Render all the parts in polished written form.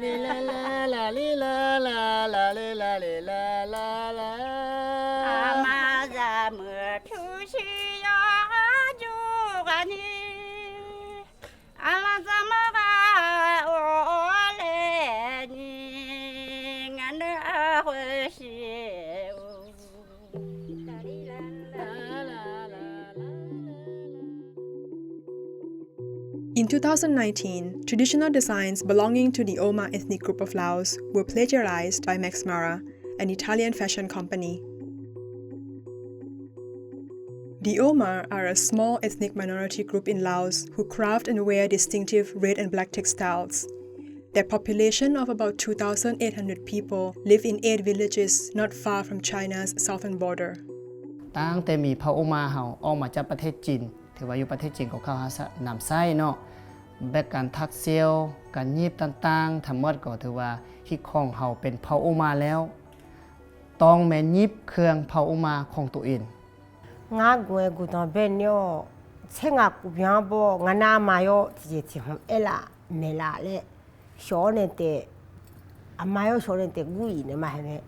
la la la la la la la la la la. 아마자 무투시야 주가니 알라자마가 올레니 간다 호시오. In 2019, traditional designs belonging to the Oma ethnic group of Laos were plagiarized by Max Mara, an Italian fashion company. The Oma are a small ethnic minority group in Laos who craft and wear distinctive red and black textiles. Their population of about 2,800 people live in 8 villages not far from China's southern border. ตั้งแต่มีพระโอมาเฮาออกมาจากประเทศจีนถือว่าอยู่ประเทศจีนของเขาหาสนามไส้เนาะแบบการทักเซลการยีบต่างๆทั้งหมดก็ถือว่าที่ของเฮาเป็นพระโอมาแล้วต้องแม่นยิบเครื่องพระโอมาของตัวเองငါကွယ်ကူတော့ဘယ်ညောချက်ငါကူပြန်ပေါ်ငါနာမာယောဒီချင်အလာနေလာလေရှောနေတဲ့အမယောရှောနေတဲ့ဂူကြီးနေမှာဟဲ့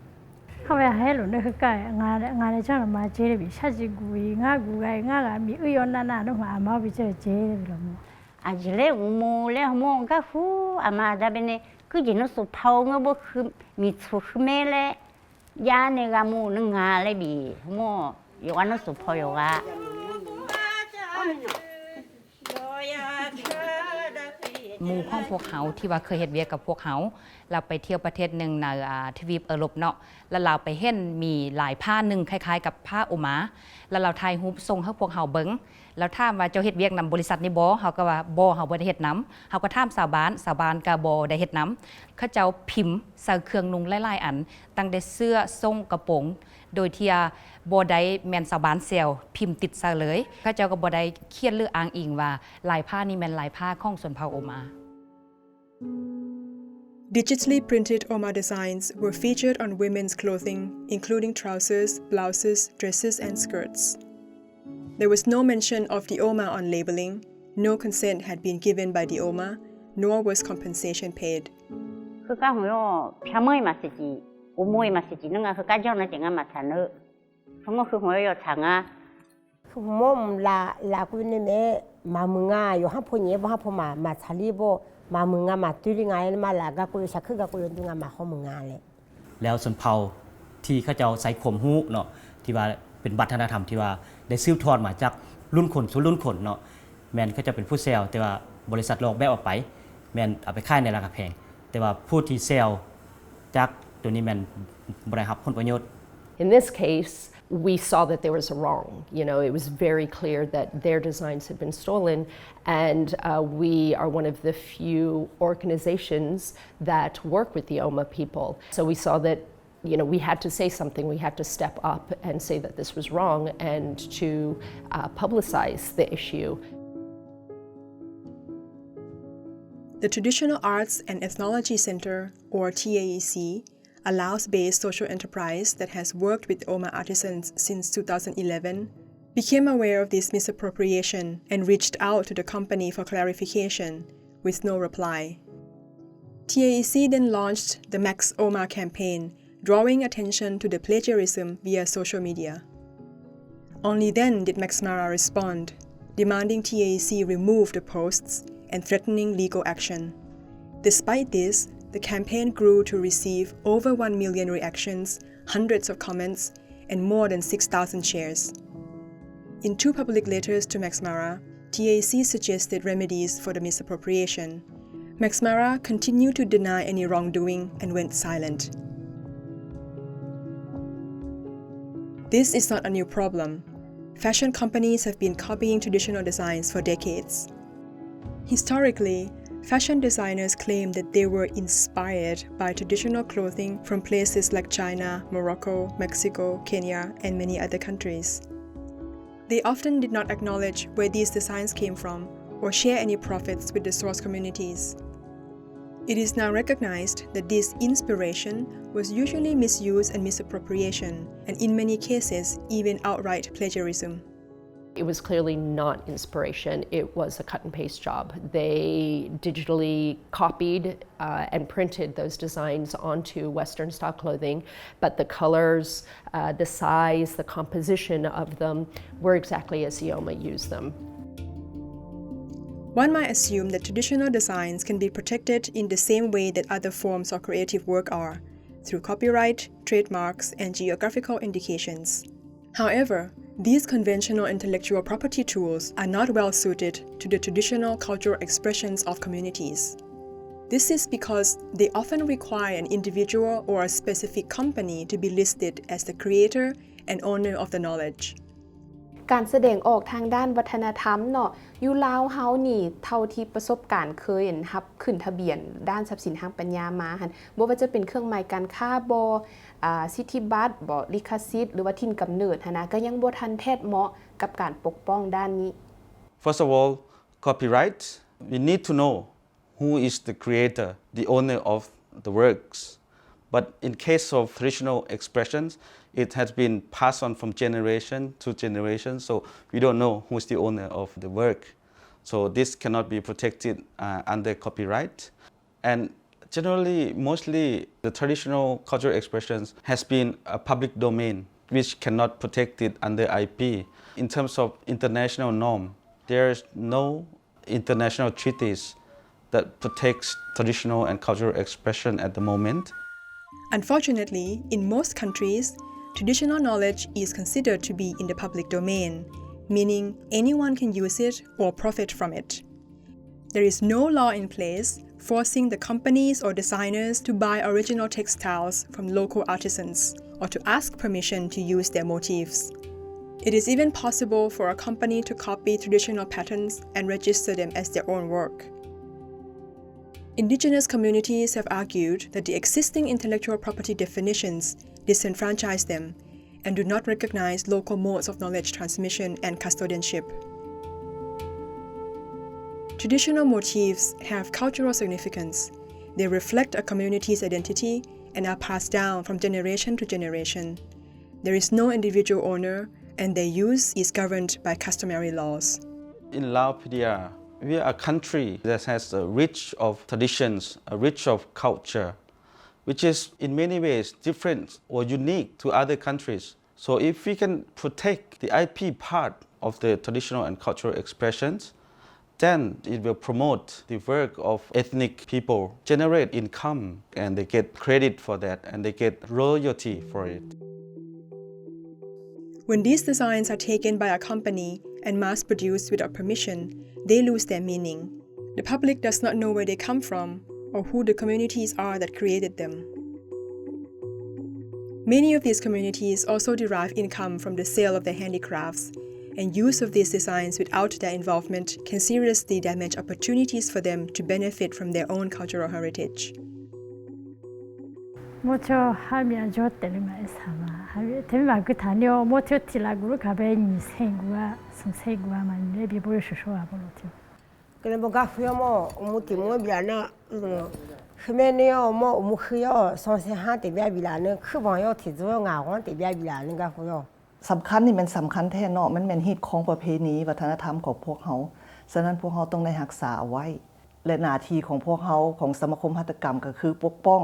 ဟုတ်ရဟဲလို့လည်းကဲငါလည်းကျွန်တော်မှကျေးတယ်ပြီချက်ချီကူကြီးငါကူကငါကမိဥယောနာနာတော့မှအမောက်ပြီးကျေးတယ်လို့မို့ 아질레 우모레 호모가 후 아마다베네 그지는 소파옹어 뭐 미츠 흐메레 야네가 무는 가레비 뭐 요가는 소파요가 หมู่ของพวกเขาที่ว่าเคยเฮ็ดเวียกกับพวกเขาเราไปเที่ยวประเทศหนึ่งในทวีปยุโรปเนาะแล้วเราไปเห็นมีหลายผ้าหนึ่งคล้ายๆกับผ้าโอมาแล้วเราถ่ายรูปส่งให้พวกเขาเบิ่งแล้วถามว่าเจ้าเฮ็ดเวียกนำบริษัทนี้บ่เขาก็ว่าบ่เฮาบ่ได้เฮ็ดนำเขาก็ถามชาวบ้านก็บ่ได้เฮ็ดนำเขาเจ้าพิมพ์ใส่เครื่องนุ่งหลายๆอันตั้งแต่เสื้อทรงกระโปรงโดยที่บ่ได้แม่นชาวบ้านเซลพิมพ์ติดซะเลยเขาเจ้าก็บ่ได้เขียนหรืออ้างอิงว่าลายผ้านี้แม่นลายผ้าของชนเผ่าโอมาDigitally printed Oma designs were featured on women's clothing, including trousers, blouses, dresses, and skirts. There was no mention of the Oma on labeling, no consent had been given by the Oma, nor was compensation paid. 그가 뭐요 펴머이 마시지 오모이 마시지 능가 그가 저는 제가 마찬을 그뭐 그 뭐요 장아 คือมอมลากุนี่แม่มามึงอ่ะอยู่ห้าพนี้บ่ห้าพมาชาลีบ่มามึงอ่ะมาตุลิงไงมาลากะกุชักคือกะกุดึงอ่ะมาข้อมึงอ่ะเลยแล้วชนเผ่าที่เขาเจ้าใส่ข่มหูเนาะที่ว่าเป็นวัฒนธรรมที่ว่าได้สืบทอดมาจากรุ่นคนสู่รุ่นคนเนาะแม่นเขาจะเป็นผู้เซลแต่ว่าบริษัทลอกแบบออกไปแม่นเอาไปขายในราคาแพงแต่ว่าผู้ที่เซลจากตัวนี้แม่นบ่ได้รับผลประโยชน์ In this case, we saw that there was a wrong. You know, it was very clear that their designs had been stolen, and we are one of the few organizations that work with the Oma people. So we saw that, you know, we had to say something. We had to step up and say that this was wrong and to publicize the issue. The Traditional Arts and Ethnology Center, or TAEC, a Laos-based social enterprise that has worked with Oma artisans since 2011, became aware of this misappropriation and reached out to the company for clarification, with no reply. TAEC then launched the Max Oma campaign, drawing attention to the plagiarism via social media. Only then did Max Mara respond, demanding TAEC remove the posts and threatening legal action. Despite this, the campaign grew to receive over 1 million reactions, hundreds of comments, and more than 6,000 shares. In 2 public letters to Max Mara, TAEC suggested remedies for the misappropriation. Max Mara continued to deny any wrongdoing and went silent. This is not a new problem. Fashion companies have been copying traditional designs for decades. Historically, fashion designers claim that they were inspired by traditional clothing from places like China, Morocco, Mexico, Kenya, and many other countries. They often did not acknowledge where these designs came from or share any profits with the source communities. It is now recognized that this inspiration was usually misuse and misappropriation, and in many cases, even outright plagiarism. It was clearly not inspiration, it was a cut and paste job. They digitally copied and printed those designs onto Western style clothing, but the colors, the size, the composition of them were exactly as Ioma used them. One might assume that traditional designs can be protected in the same way that other forms of creative work are, through copyright, trademarks, and geographical indications. However, these conventional intellectual property tools are not well suited to the traditional cultural expressions of communities. This is because they often require an individual or a specific company to be listed as the creator and owner of the knowledge. การแสดงออกทางด้านวัฒนธรรมเนาะอยู่ลาวเฮานี่เท่าที่ประสบการณ์เคยรับขึ้นทะเบียนด้านทรัพย์สินทางปัญญามาหั่นบ่ว่าจะเป็นเครื่องหมายการค้าบ่สิทธิบัตรบ่ลิขสิทธิ์หรือว่าถิ่นกำเนิดหั่นนะก็ยังบ่ทันแท้เหมาะกับการปกป้องด้านนี้ First of all, copyright. We need to know who is the creator, the owner of the works. But in case of traditional expressions, it has been passed on from generation to generation, so we don't know who is the owner of the work. So this cannot be protected under copyright. And generally, mostly the traditional cultural expressions has been a public domain, which cannot protect it under IP. In terms of international norm, there is no international treaties that protects traditional and cultural expression at the moment. Unfortunately, in most countries, traditional knowledge is considered to be in the public domain, meaning anyone can use it or profit from it. There is no law in place forcing the companies or designers to buy original textiles from local artisans or to ask permission to use their motifs. It is even possible for a company to copy traditional patterns and register them as their own work. Indigenous communities have argued that the existing intellectual property definitions disenfranchise them and do not recognize local modes of knowledge transmission and custodianship. Traditional motifs have cultural significance. They reflect a community's identity and are passed down from generation to generation. There is no individual owner, and their use is governed by customary laws. In Laos, we are a country that has a rich of traditions, a rich of culture, which is in many ways different or unique to other countries. So if we can protect the IP part of the traditional and cultural expressions, then it will promote the work of ethnic people, generate income, and they get credit for that, and they get royalty for it. When these designs are taken by a company and mass-produced without permission, they lose their meaning. The public does not know where they come from or who the communities are that created them. Many of these communities also derive income from the sale of their handicrafts, and use of these designs without their involvement can seriously damage opportunities for them to benefit from their own cultural heritage. Mucho había yo telema esa había tema que tanio mucho tilaguru cabe ni sengua son segua man le bi boyo shosho abolotio. Kena boga fuyo mo umuti mo biana khmeneo mo umukhyo sonse ha te bia bilane khbon yo ti zo nga won te bia bilane ga fuyo สำคัญนี่มันสำคัญแท้เนาะมันเป็นฮีตของประเพณีวัฒนธรรมของพวกเขาฉะนั้นพวกเขาต้องได้รักษาเอาไว้และหน้าที่ของพวกเขาของสมาคมหัตถกรรมก็คือปกป้อง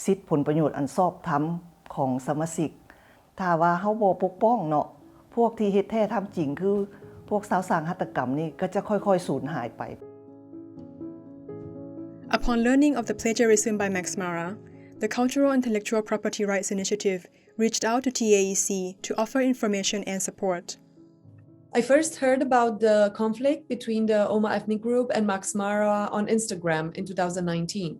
สิทธิผลประโยชน์อันชอบธรรมของสมาชิกถ้าว่าเฮาบ่ปกป้องเนาะพวกที่เฮ็ดแท้ทำจริงคือพวกสาวสร้างหัตถกรรมนี่ก็จะค่อยๆสูญหายไป Upon learning of the plagiarism by Max Mara, the Cultural Intellectual Property Rights Initiative reached out to TAEC to offer information and support. I first heard about the conflict between the Oma ethnic group and Max Mara on Instagram in 2019.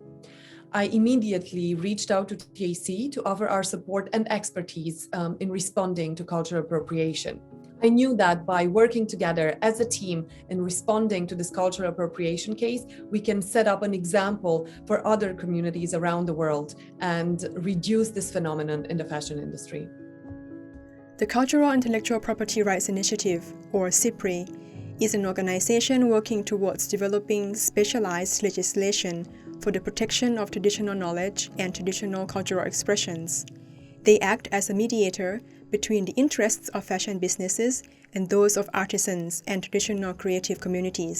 I immediately reached out to TAEC to offer our support and expertise in responding to cultural appropriation. I knew that by working together as a team in responding to this cultural appropriation case, we can set up an example for other communities around the world and reduce this phenomenon in the fashion industry. The Cultural Intellectual Property Rights Initiative, or CIPRI, is an organization working towards developing specialized legislation for the protection of traditional knowledge and traditional cultural expressions. They act as a mediator between the interests of fashion businesses and those of artisans and traditional creative communities.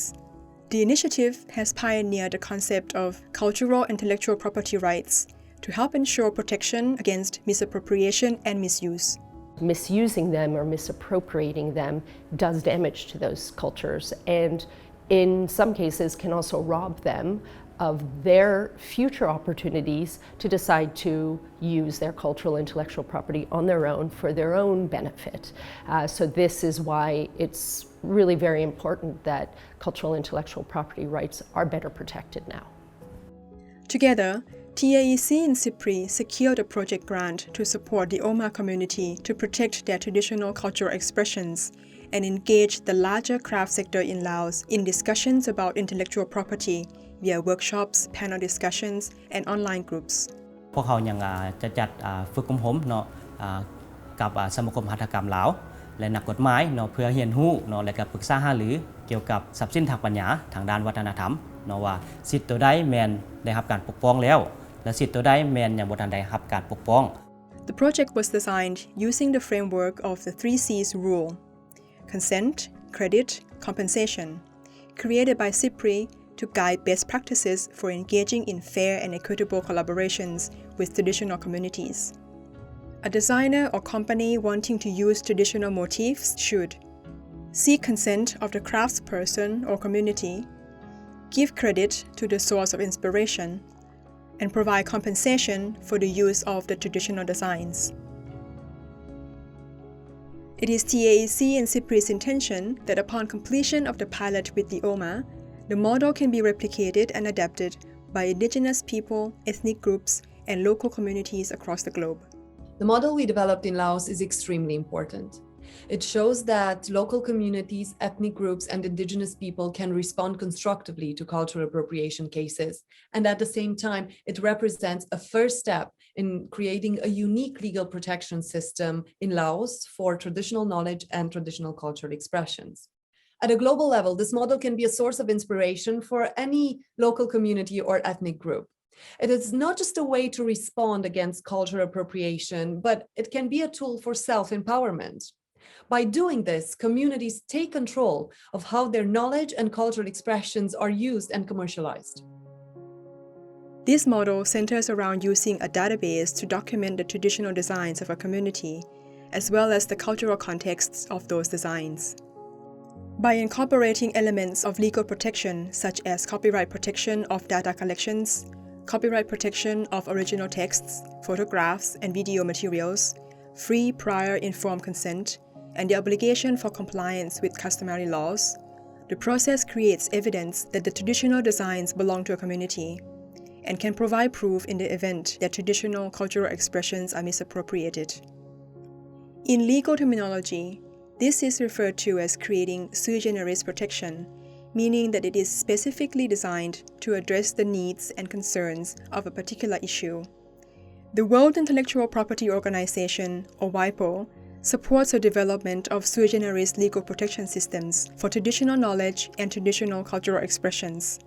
The initiative has pioneered the concept of cultural intellectual property rights to help ensure protection against misappropriation and misuse. Misusing them or misappropriating them does damage to those cultures, and in some cases can also rob them of their future opportunities to decide to use their cultural intellectual property on their own for their own benefit. So this is why it's really very important that cultural intellectual property rights are better protected now. Together, TAEC and CIPRI secured a project grant to support the Oma community to protect their traditional cultural expressions and engage the larger craft sector in Laos in discussions about intellectual property via workshops, panel discussions, and online groups. พวกเขายังจะจัดฝึกอบรมเนาะกับสมาคมหัตถกรรมลาวและนักกฎหมายเนาะเพื่อเรียนรู้เนาะและก็ปรึกษาหารือเกี่ยวกับทรัพย์สินทางปัญญาทางด้านวัฒนธรรมเนาะว่าสิทธิ์ตัวใดแม่นได้รับการปกป้องแล้วและสิทธิ์ตัวใดแม่นยังบ่ทันได้รับการปกป้อง The project was designed using the framework of the 3C's rule: consent, credit, compensation, created by CIPRI to guide best practices for engaging in fair and equitable collaborations with traditional communities. A designer or company wanting to use traditional motifs should seek consent of the craftsperson or community, give credit to the source of inspiration, and provide compensation for the use of the traditional designs. It is TAEC and CIPRI's intention that upon completion of the pilot with the Oma, the model can be replicated and adapted by indigenous people, ethnic groups, and local communities across the globe. The model we developed in Laos is extremely important. It shows that local communities, ethnic groups, and indigenous people can respond constructively to cultural appropriation cases. And at the same time, it represents a first step in creating a unique legal protection system in Laos for traditional knowledge and traditional cultural expressions. At a global level, this model can be a source of inspiration for any local community or ethnic group. It is not just a way to respond against cultural appropriation, but it can be a tool for self-empowerment. By doing this, communities take control of how their knowledge and cultural expressions are used and commercialized. This model centers around using a database to document the traditional designs of a community, as well as the cultural contexts of those designs. By incorporating elements of legal protection such as copyright protection of data collections, copyright protection of original texts, photographs, and video materials, free prior informed consent, and the obligation for compliance with customary laws, the process creates evidence that the traditional designs belong to a community and can provide proof in the event that traditional cultural expressions are misappropriated. In legal terminology, this is referred to as creating sui generis protection, meaning that it is specifically designed to address the needs and concerns of a particular issue. The World Intellectual Property Organization, or WIPO, supports the development of sui generis legal protection systems for traditional knowledge and traditional cultural expressions.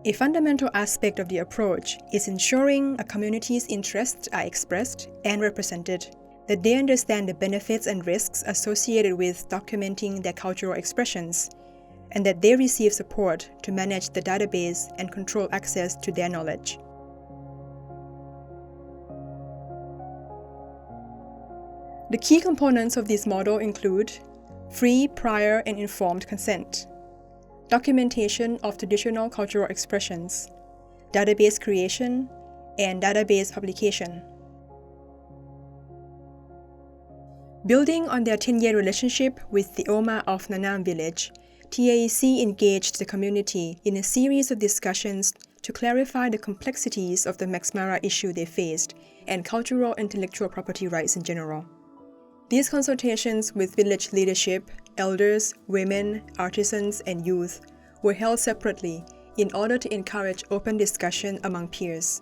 A fundamental aspect of the approach is ensuring a community's interests are expressed and represented, that they understand the benefits and risks associated with documenting their cultural expressions, and that they receive support to manage the database and control access to their knowledge. The key components of this model include free, prior, and informed consent, documentation of traditional cultural expressions, database creation, and database publication. Building on their 10-year relationship with the Oma of Nanam village, TAEC engaged the community in a series of discussions to clarify the complexities of the Maxmara issue they faced and cultural intellectual property rights in general. These consultations with village leadership, elders, women, artisans, and youth were held separately in order to encourage open discussion among peers.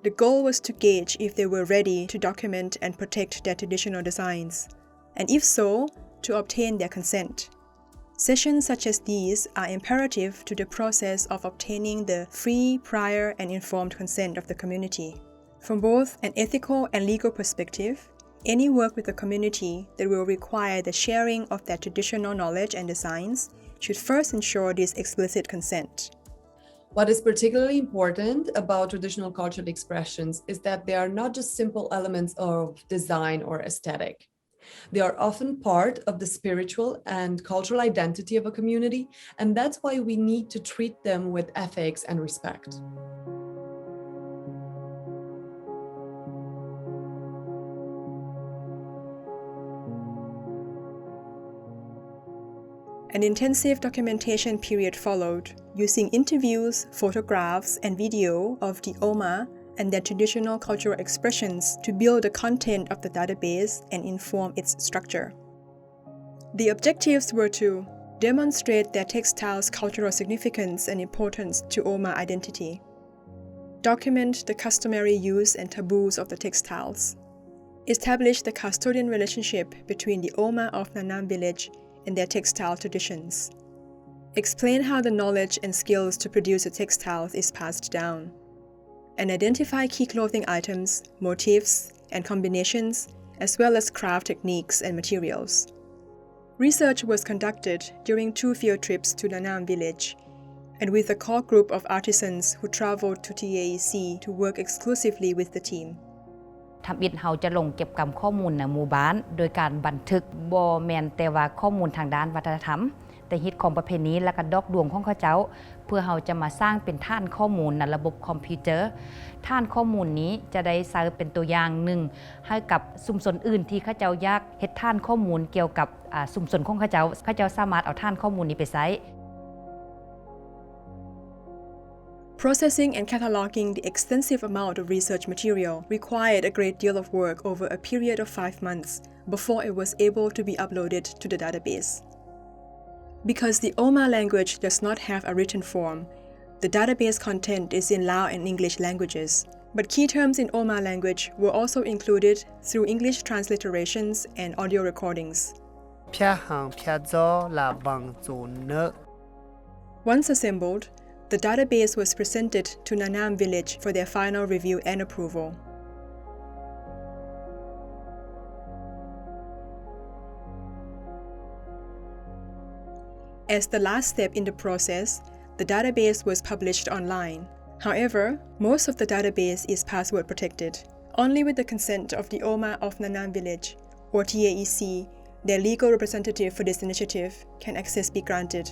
The goal was to gauge if they were ready to document and protect their traditional designs, and if so, to obtain their consent. Sessions such as these are imperative to the process of obtaining the free, prior, and informed consent of the community. From both an ethical and legal perspective, Any work with a community that will require the sharing of their traditional knowledge and designs should first ensure this explicit consent. What is particularly important about traditional cultural expressions is that they are not just simple elements of design or aesthetic. They are often part of the spiritual and cultural identity of a community, and that's why we need to treat them with ethics and respect. An intensive documentation period followed, using interviews, photographs, and video of the Oma and their traditional cultural expressions to build the content of the database and inform its structure. The objectives were to demonstrate their textiles' cultural significance and importance to Oma identity, document the customary use and taboos of the textiles, establish the custodian relationship between the Oma of Nanam village and their textile traditions, explain how the knowledge and skills to produce the textiles is passed down, and identify key clothing items, motifs, and combinations, as well as craft techniques and materials. Research was conducted during 2 field trips to Nanam village, and with a core group of artisans who traveled to TAEC to work exclusively with the team. ทำอิฐเฮาจะลงเก็บกรรมข้อมูลในหมู่บ้านโดยการบันทึกบ่แม่นแต่ว่าข้อมูลทางด้านวัฒนธรรมแต่ฮิตของประเพณีและก็ดอกดวงของเขาเจ้าเพื่อเฮาจะมาสร้างเป็นฐานข้อมูลในระบบคอมพิวเตอร์ฐานข้อมูลนี้จะได้ใช้เป็นตัวอย่างหนึ่งให้กับชุมชนอื่นที่เขาเจ้าอยากเฮ็ดฐานข้อมูลเกี่ยวกับชุมชนของเขาเจ้าสามารถเอาฐานข้อมูลนี้ไปใช้ Processing and cataloging the extensive amount of research material required a great deal of work over a period of 5 months before it was able to be uploaded to the database. Because the Oma language does not have a written form, the database content is in Lao and English languages, but key terms in Oma language were also included through English transliterations and audio recordings. Once assembled, the database was presented to Nanam village for their final review and approval. As the last step in the process, the database was published online. However, most of the database is password protected. Only with the consent of the Oma of Nanam village, or TAEC, their legal representative for this initiative, can access be granted.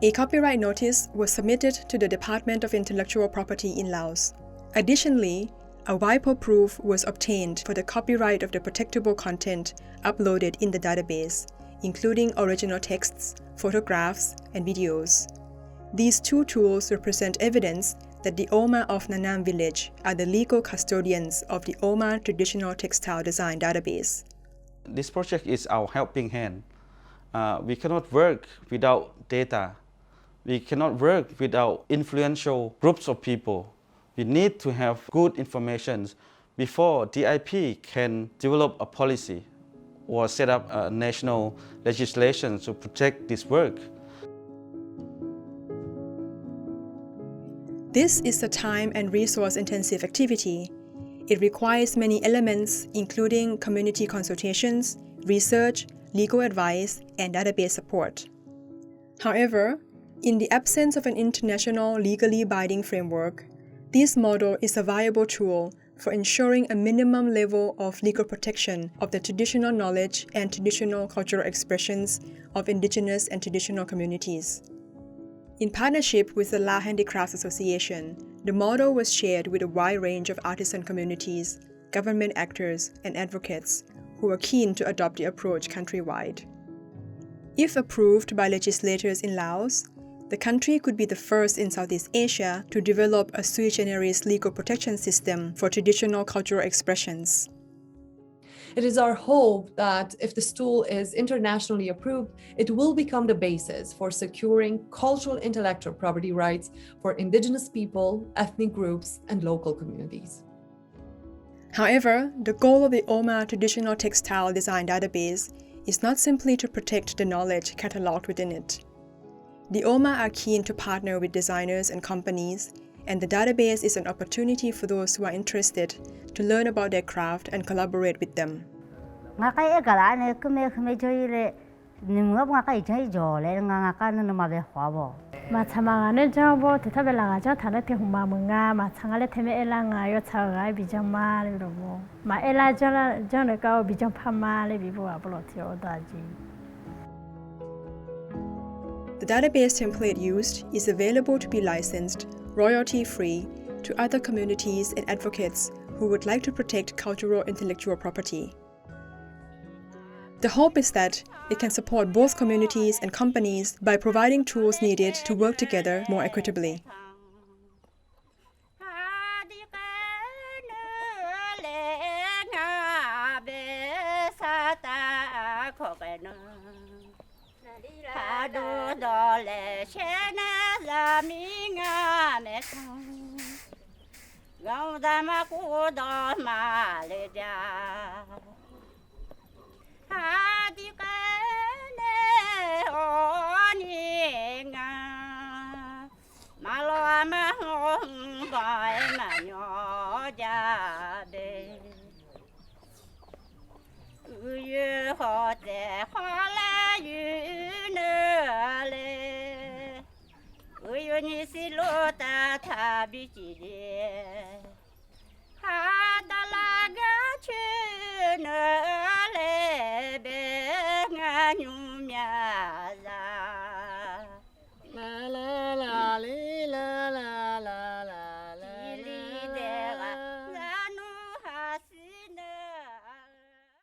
A copyright notice was submitted to the Department of Intellectual Property in Laos. Additionally, a WIPO proof was obtained for the copyright of the protectable content uploaded in the database, including original texts, photographs, and videos. These 2 tools represent evidence that the Oma of Nanam village are the legal custodians of the Oma traditional textile design database. This project is our helping hand. We cannot work without data. We cannot work without influential groups of people. We need to have good information before DIP can develop a policy or set up a national legislation to protect this work. This is a time and resource-intensive activity. It requires many elements, including community consultations, research, legal advice, and database support. However, in the absence of an international legally binding framework, this model is a viable tool for ensuring a minimum level of legal protection of the traditional knowledge and traditional cultural expressions of indigenous and traditional communities. In partnership with the Lao Handicrafts Association, the model was shared with a wide range of artisan communities, government actors, and advocates who are keen to adopt the approach countrywide. If approved by legislators in Laos, the country could be the first in Southeast Asia to develop a sui generis legal protection system for traditional cultural expressions. It is our hope that if this tool is internationally approved, it will become the basis for securing cultural intellectual property rights for indigenous people, ethnic groups, and local communities. However, the goal of the Oma Traditional Textile Design Database is not simply to protect the knowledge cataloged within it. The Oma are keen to partner with designers and companies and the database is an opportunity for those who are interested to learn about their craft and collaborate with them. 마차망아는 저보 대타벨라가죠 다르테 후마문가 마창알레 테메 엘랑아요 차가 비정말 이러고 마 엘라저라 저네가 비정 파마레 비보 아블로티오다지. The database template used is available to be licensed, royalty-free, to other communities and advocates who would like to protect cultural intellectual property. The hope is that it can support both communities and companies by providing tools needed to work together more equitably. Hadalaga